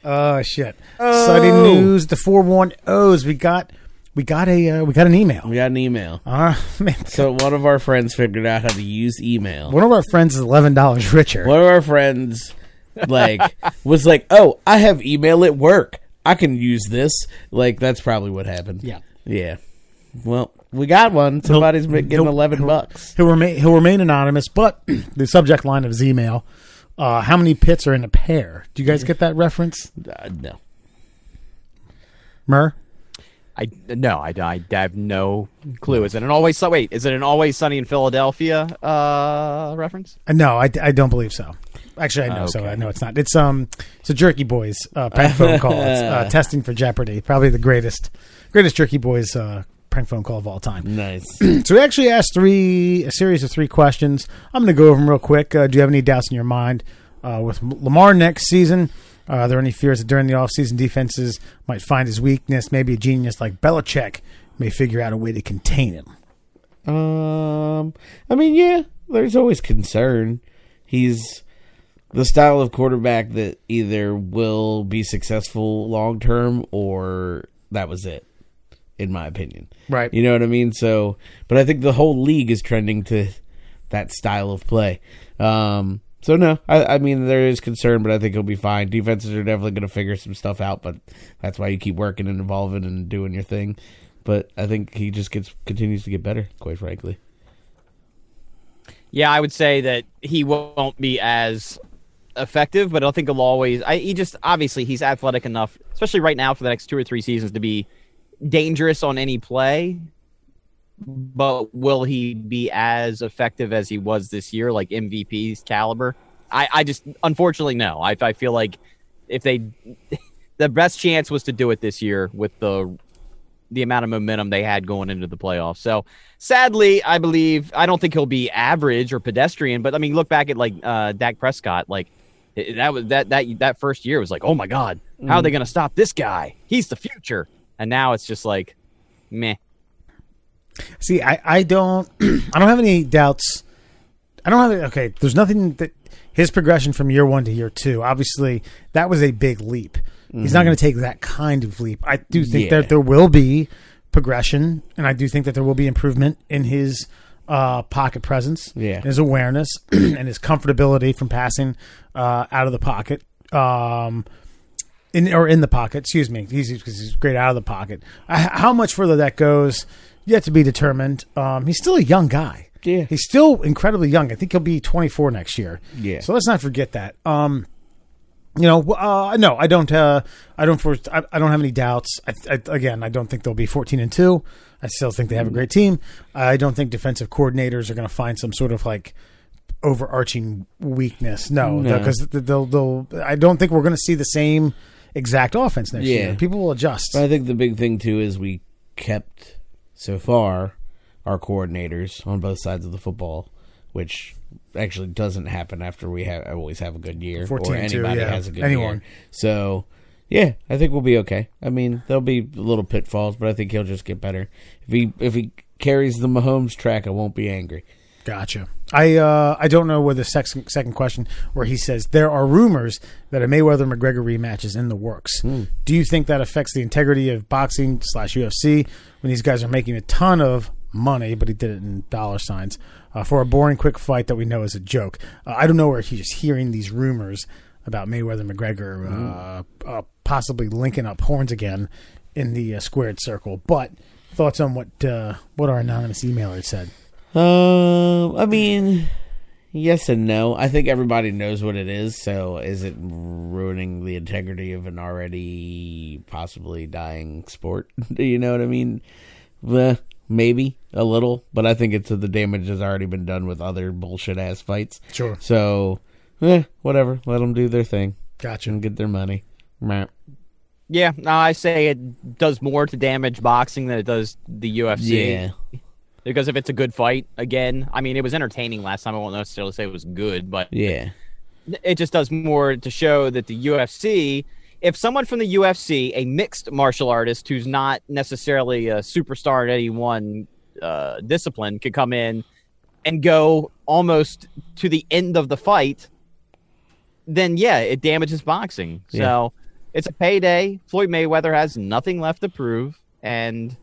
Oh shit! Exciting news. The 410s. We got an email. We got an email. Man. So one of our friends figured out how to use email. One of our friends is $11 richer. One of our friends was like, "Oh, I have email at work. I can use this." Like that's probably what happened. Yeah. Well, we got one. Somebody's getting $11. He'll remain anonymous, but the subject line of his email: how many pits are in a pear? Do you guys get that reference? No. Murr? I have no clue. Is it an Always Sunny in Philadelphia reference? No, I don't believe so. Actually, I know. Okay. So I know it's not. It's a Jerky Boys prank phone call. It's testing for Jeopardy. Probably the greatest Jerky Boys prank phone call of all time. Nice. So we actually asked a series of 3 questions. I'm going to go over them real quick. Do you have any doubts in your mind with Lamar next season? Are there any fears that during the offseason defenses might find his weakness? Maybe a genius like Belichick may figure out a way to contain him. I mean, yeah, there's always concern. He's the style of quarterback that either will be successful long term or that was it, in my opinion. Right. You know what I mean? So, but I think the whole league is trending to that style of play. So, no, I mean, there is concern, but I think he'll be fine. Defenses are definitely going to figure some stuff out, but that's why you keep working and evolving and doing your thing. But I think he just continues to get better, quite frankly. Yeah, I would say that he won't be as effective, but I think he'll always... obviously, he's athletic enough, especially right now for the next 2 or 3 seasons, to be dangerous on any play. But will he be as effective as he was this year, like MVP's caliber? I just, unfortunately, no. I feel like if the best chance was to do it this year with the amount of momentum they had going into the playoffs. So, sadly, I don't think he'll be average or pedestrian, but I mean, look back at like Dak Prescott, like that first year was like, oh my God, how are they going to stop this guy? He's the future. And now it's just like, meh. See, I don't have any doubts. There's nothing that his progression from year 1 to year 2, obviously that was a big leap. He's not going to take that kind of leap. I do think that there will be progression, and I do think that there will be improvement in his pocket presence, his awareness, and his comfortability from passing out of the pocket. In the pocket, excuse me. He's great out of the pocket. How much further that goes, yet to be determined. He's still a young guy. Yeah, he's still incredibly young. I think he'll be 24 next year. Yeah. So let's not forget that. No, I don't. I don't have any doubts. Again, I don't think they'll be 14-2. I still think they have a great team. I don't think defensive coordinators are going to find some sort of like overarching weakness. No, because they'll. I don't think we're going to see the same exact offense next year. People will adjust. But I think the big thing too is we kept so far our coordinators on both sides of the football, which actually doesn't happen after we always have a good year or anybody has a good year. So, yeah, I think we'll be okay. I mean, there'll be little pitfalls, but I think he'll just get better. If he carries the Mahomes track, I won't be angry. Gotcha. I don't know where the second question where he says there are rumors that a Mayweather-McGregor rematch is in the works. Do you think that affects the integrity of boxing / UFC when these guys are making a ton of money, but he did it in dollar signs for a boring quick fight that we know is a joke? I don't know where he's hearing these rumors about Mayweather-McGregor possibly linking up horns again in the squared circle. But thoughts on what our anonymous emailer said? I mean, yes and no. I think everybody knows what it is, so is it ruining the integrity of an already possibly dying sport? Do you know what I mean? Maybe a little, but I think the damage has already been done with other bullshit-ass fights. Sure. So, whatever. Let them do their thing. Gotcha. And get their money. Yeah, no, I say it does more to damage boxing than it does the UFC. Yeah. Because if it's a good fight, again, I mean, it was entertaining last time. I won't necessarily say it was good, but yeah, it just does more to show that the UFC, if someone from the UFC, a mixed martial artist who's not necessarily a superstar in any one discipline, could come in and go almost to the end of the fight, then yeah, it damages boxing. So It's a payday. Floyd Mayweather has nothing left to prove, and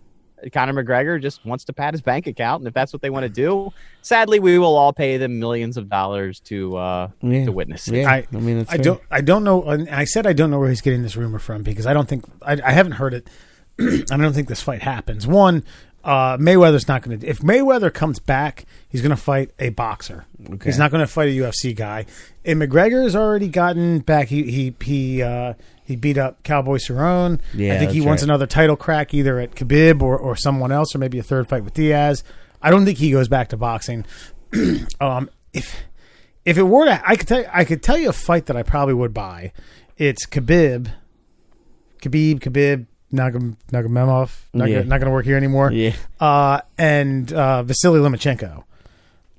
Conor McGregor just wants to pad his bank account, and if that's what they want to do, sadly, we will all pay them millions of dollars to witness it. Yeah, I mean, that's fair. I don't know. And I said I don't know where he's getting this rumor from because I don't think I haven't heard it. I don't think this fight happens. One, Mayweather's not going to. If Mayweather comes back, he's going to fight a boxer. Okay. He's not going to fight a UFC guy. And McGregor's already gotten back. He beat up Cowboy Cerrone. Yeah, I think he that's wants right. another title crack either at Khabib or someone else, or maybe a third fight with Diaz. I don't think he goes back to boxing. If it were to, I could tell you a fight that I probably would buy. It's Khabib, Nagumemov. Not going to work here anymore. Yeah. And Vasily Lomachenko.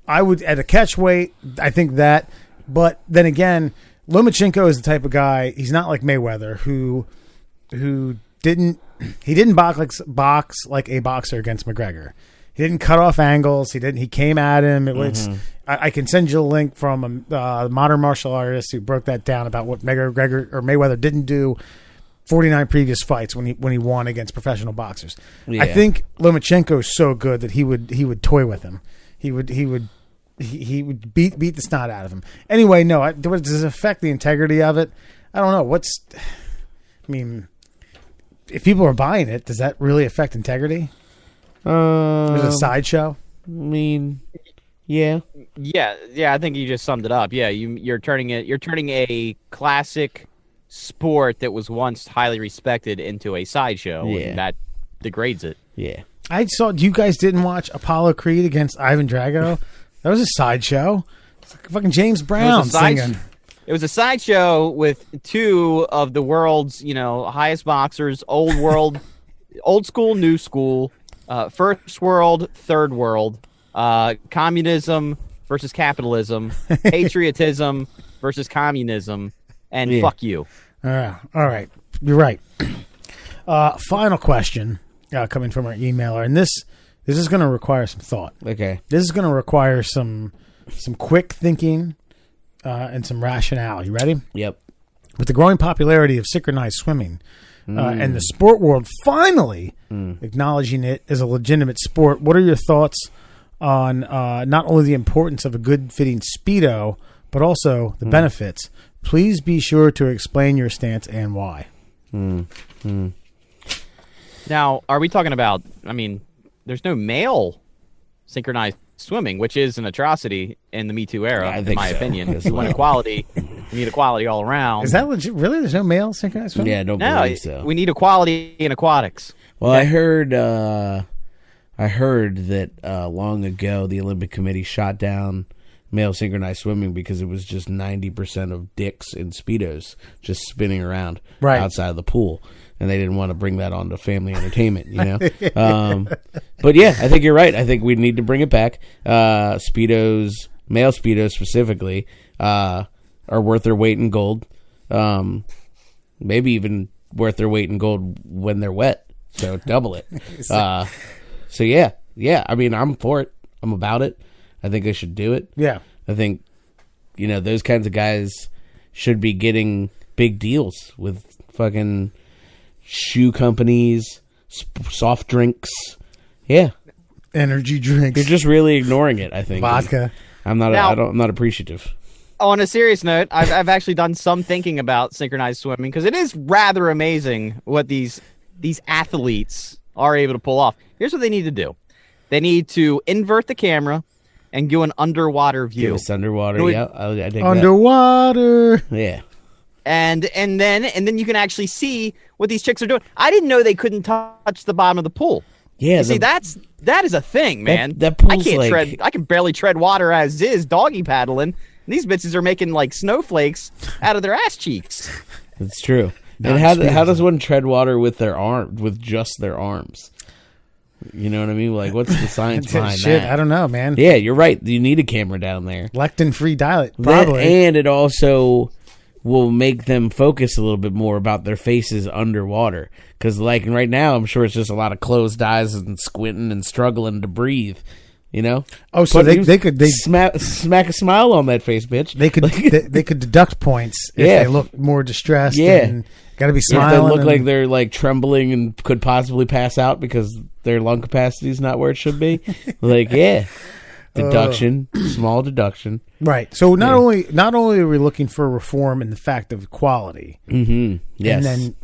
I would at a catch weight. I think that, but then again, Lomachenko is the type of guy. He's not like Mayweather, who didn't box like a boxer against McGregor. He didn't cut off angles. He came at him. It was. I can send you a link from a modern martial artist who broke that down about what McGregor or Mayweather didn't do 49 previous fights when he won against professional boxers. Yeah. I think Lomachenko is so good that he would toy with him. He would beat the snot out of him. Anyway, no. Does it affect the integrity of it? I don't know. I mean, if people are buying it, does that really affect integrity? Is it a sideshow? I mean, yeah. Yeah. I think you just summed it up. Yeah, you're turning a classic sport that was once highly respected into a sideshow, and that degrades it. Yeah. I saw. You guys didn't watch Apollo Creed against Ivan Drago? That was a sideshow. It's like fucking James Brown singing. It was a sideshow with two of the world's, highest boxers, old school, new school, first world, third world, communism versus capitalism, patriotism versus communism, and fuck you. All right. You're right. Final question coming from our emailer, and this is going to require some thought. Okay. This is going to require some quick thinking and some rationale. You ready? Yep. With the growing popularity of synchronized swimming and the sport world finally acknowledging it as a legitimate sport, what are your thoughts on not only the importance of a good-fitting Speedo, but also the benefits? Please be sure to explain your stance and why. Now, are we talking about, there's no male synchronized swimming, which is an atrocity in the Me Too era, in my opinion. If you want equality, you need equality all around. Is that legit? Really? There's no male synchronized swimming? Yeah, I don't believe so. We need equality in aquatics. Well, I heard that long ago the Olympic Committee shot down male synchronized swimming because it was just 90% of dicks in Speedos just spinning around outside of the pool. And they didn't want to bring that on to family entertainment, But yeah, I think you're right. I think we need to bring it back. Speedos, male Speedos specifically, are worth their weight in gold. Maybe even worth their weight in gold when they're wet. So double it. So yeah. I'm for it. I'm about it. I think they should do it. Yeah. I think, those kinds of guys should be getting big deals with fucking shoe companies, soft drinks. Yeah. Energy drinks. You're just really ignoring it, I think. Vodka. I'm not appreciative. On a serious note, I've actually done some thinking about synchronized swimming because it is rather amazing what these athletes are able to pull off. Here's what they need to do. They need to invert the camera and do an underwater view. Give us underwater. Yeah, I think underwater. That. Yeah. And then you can actually see what these chicks are doing. I didn't know they couldn't touch the bottom of the pool. Yeah. See, that is a thing, man. That pool's I can barely tread water as is, doggy paddling. And these bitches are making like snowflakes out of their ass cheeks. That's true. And how does one tread water with just their arms? You know what I mean? Like, what's the science behind that? I don't know, man. Yeah, you're right. You need a camera down there. Lectin-free diet, probably. And it also will make them focus a little bit more about their faces underwater. Because, right now, I'm sure it's just a lot of closed eyes and squinting and struggling to breathe. You know? Oh, so they could smack a smile on that face, bitch. They could they could deduct points if they look more distressed. Yeah. And got to be If smiling. they look like they're like trembling and could possibly pass out because their lung capacity is not where it should be. Like, deduction, small deduction. Right. So not only are we looking for reform in the fact of equality. Mm-hmm. Yes. And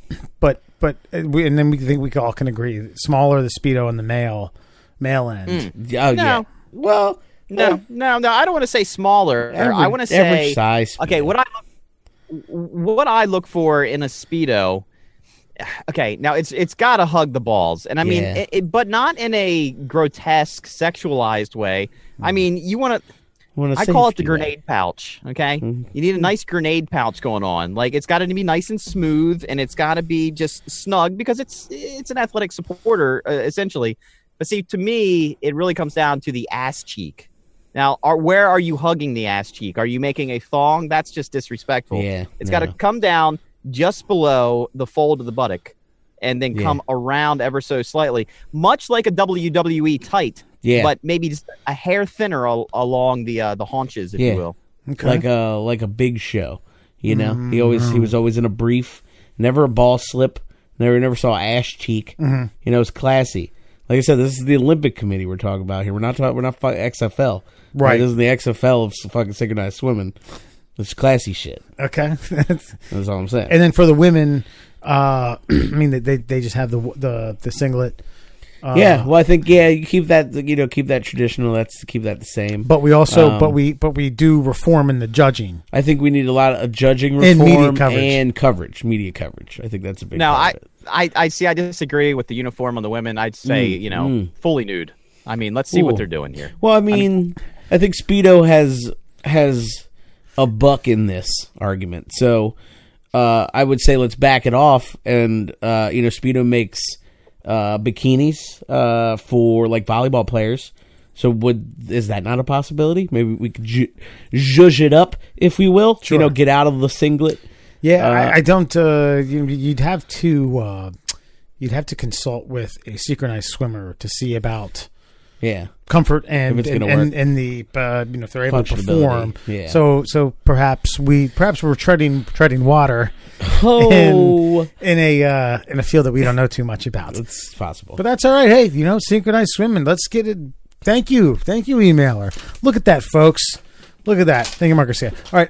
then, we think we all can agree smaller the Speedo and the male end. Oh, No. yeah. Well, No, I don't want to say smaller. I want to say average size. Speedo. Okay, what I look for in a Speedo. Okay, now it's got to hug the balls, and I mean, but not in a grotesque, sexualized way. I mean, you want to. I call it the grenade pouch. Okay, you need a nice grenade pouch going on. Like it's got to be nice and smooth, and it's got to be just snug because it's an athletic supporter essentially. But see, to me, it really comes down to the ass cheek. Now, where are you hugging the ass cheek? Are you making a thong? That's just disrespectful. Yeah, it's got to come down just below the fold of the buttock and then come around ever so slightly, much like a WWE tight, but maybe just a hair thinner along the haunches, if you will. Okay. Like a Big Show, you know. He was always in a brief, never a ball slip, never saw ass cheek. You know, it's classy. Like I said, this is the Olympic Committee we're talking about here. We're not XFL. Right. This is the XFL of fucking synchronized swimming. It's classy shit. Okay. That's all I'm saying. And then for the women, I mean, they just have the singlet. Well, I think you keep that traditional. Keep that the same. But we also but we do reform in the judging. I think we need a lot of judging reform and media coverage. I think that's a big. Now I see. I disagree with the uniform on the women. I'd say fully nude. I mean, let's see what they're doing here. Well, I mean, I think Speedo has a buck in this argument. So I would say let's back it off, and Speedo makes bikinis for like volleyball players. So is that not a possibility? Maybe we could zhuzh it up, if we will. Sure. Get out of the singlet. Yeah, I don't. You'd have to consult with a synchronized swimmer to see about comfort and if it's gonna work. And the if they're able to perform. Yeah. So perhaps we're treading water. Oh, in a field that we don't know too much about. It's possible, but that's all right. Hey, synchronized swimming. Let's get it. Thank you, emailer. Look at that, folks. Look at that. Thank you, Marcus. All right.